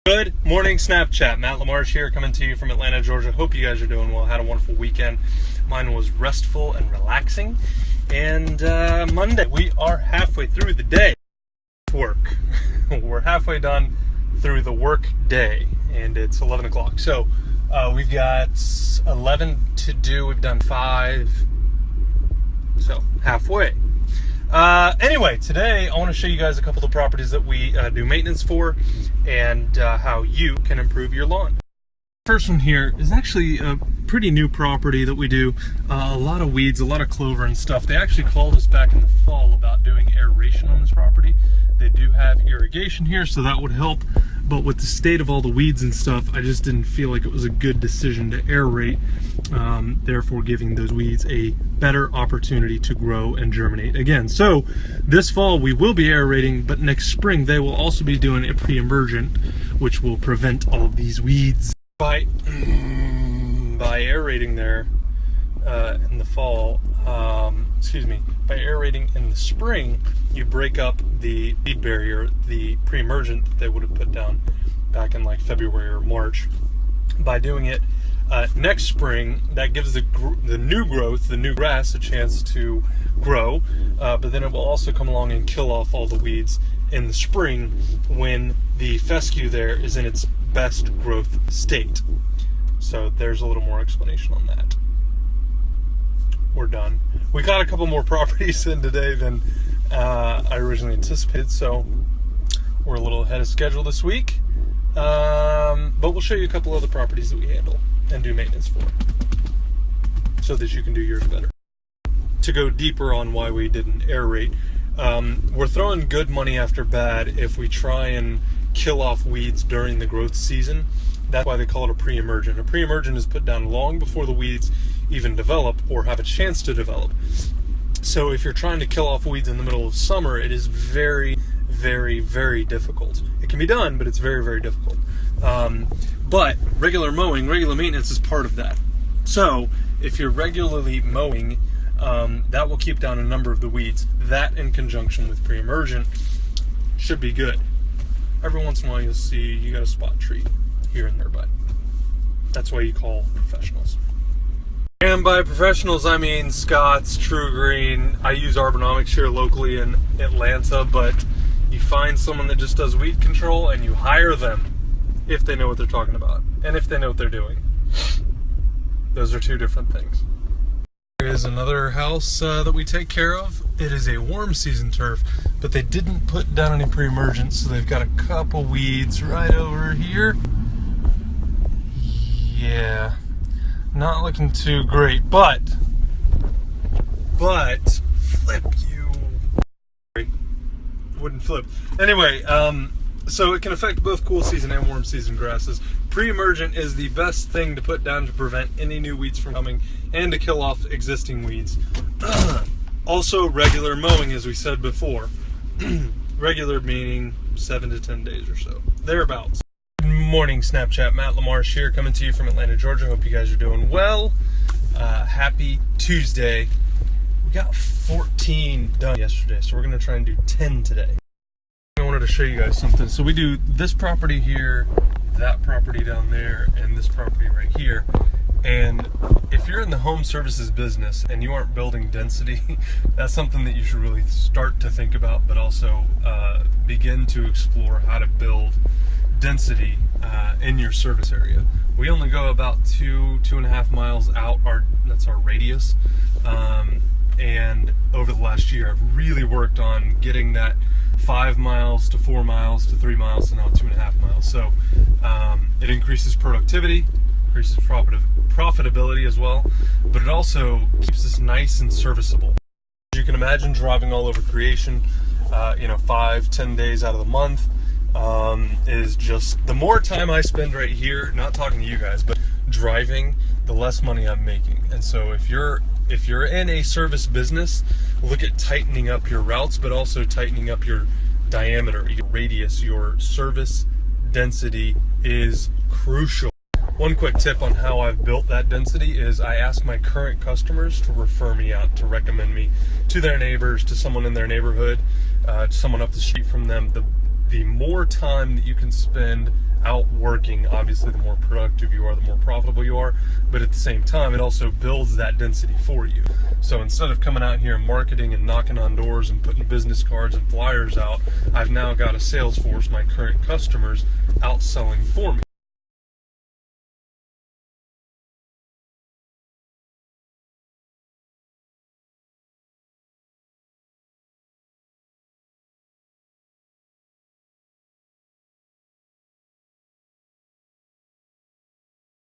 Good morning, Snapchat. Matt Lamarche here, coming to you from Atlanta, Georgia. Hope you guys are doing well. Had a wonderful weekend. Mine was restful and relaxing. And Monday, we are halfway through the day. Work. We're halfway done through the work day, and it's 11 o'clock. So we've got 11 to do. We've done 5. So halfway. Anyway, today I want to show you guys a couple of properties that we do maintenance for and how you can improve your lawn. First one here is actually a pretty new property that we do. A lot of weeds, a lot of clover and stuff. They actually called us back in the fall about doing aeration on this property. They do have irrigation here, so that would help. But with the state of all the weeds and stuff, I just didn't feel like it was a good decision to aerate, therefore giving those weeds a better opportunity to grow and germinate again. So this fall we will be aerating, but next spring they will also be doing a pre-emergent, which will prevent all of these weeds. By aerating there in the fall, by aerating in the spring, you break up the weed barrier, the pre-emergent that they would have put down back in like February or March. By doing it next spring, that gives the new growth, the new grass, a chance to grow, but then it will also come along and kill off all the weeds in the spring when the fescue there is in its best growth state. So there's a little more explanation on that. We're done. We got a couple more properties in today than I originally anticipated, so we're a little ahead of schedule this week. But we'll show you a couple other properties that we handle and do maintenance for, so that you can do yours better. To go deeper on why we didn't aerate, we're throwing good money after bad if we try and kill off weeds during the growth season. That's why they call it a pre-emergent. A pre-emergent is put down long before the weeds even develop or have a chance to develop. So if you're trying to kill off weeds in the middle of summer, it is very, very, very difficult. It can be done, but it's very, very difficult. But regular mowing, regular maintenance is part of that. So if you're regularly mowing, that will keep down a number of the weeds. That in conjunction with pre-emergent should be good. Every once in a while you'll see you got a spot tree here and there, but that's why you call professionals. And by professionals, I mean Scott's, True Green. I use Arbonomics here locally in Atlanta, but you find someone that just does weed control and you hire them if they know what they're talking about and if they know what they're doing. Those are two different things. There is another house that we take care of. It is a warm season turf, but they didn't put down any pre-emergents, so they've got a couple weeds right over here. Yeah, not looking too great, but flip you. Wouldn't flip. Anyway, so it can affect both cool season and warm season grasses. Pre-emergent is the best thing to put down to prevent any new weeds from coming and to kill off existing weeds. Also, regular mowing, as we said before. Regular meaning 7 to 10 days or so, thereabouts. Good morning, Snapchat. Matt Lamarche here, coming to you from Atlanta, Georgia. Hope you guys are doing well. Happy Tuesday. We got 14 done yesterday, so we're going to try and do 10 today. I wanted to show you guys something. So we do this property here, that property down there, and this property right here. And if you're in the home services business and you aren't building density, that's something that you should really start to think about, but also begin to explore how to build density in your service area. We only go about 2.5 miles out. That's our radius. And over the last year, I've really worked on getting that 5 miles to 4 miles to 3 miles to now 2.5 miles. So it increases productivity, increases profitability as well, but it also keeps us nice and serviceable. As you can imagine, driving all over creation, 5-10 days out of the month is just, the more time I spend right here, not talking to you guys, but driving, the less money I'm making. And so if you're in a service business, look at tightening up your routes, but also tightening up your diameter, your radius. Your service density is crucial. One quick tip on how I've built that density is I ask my current customers to refer me out, to recommend me to their neighbors, to someone in their neighborhood, to someone up the street from them. The more time that you can spend out working. Obviously, the more productive you are, the more profitable you are, but at the same time, it also builds that density for you. So instead of coming out here and marketing and knocking on doors and putting business cards and flyers out, I've now got a sales force, my current customers, out selling for me.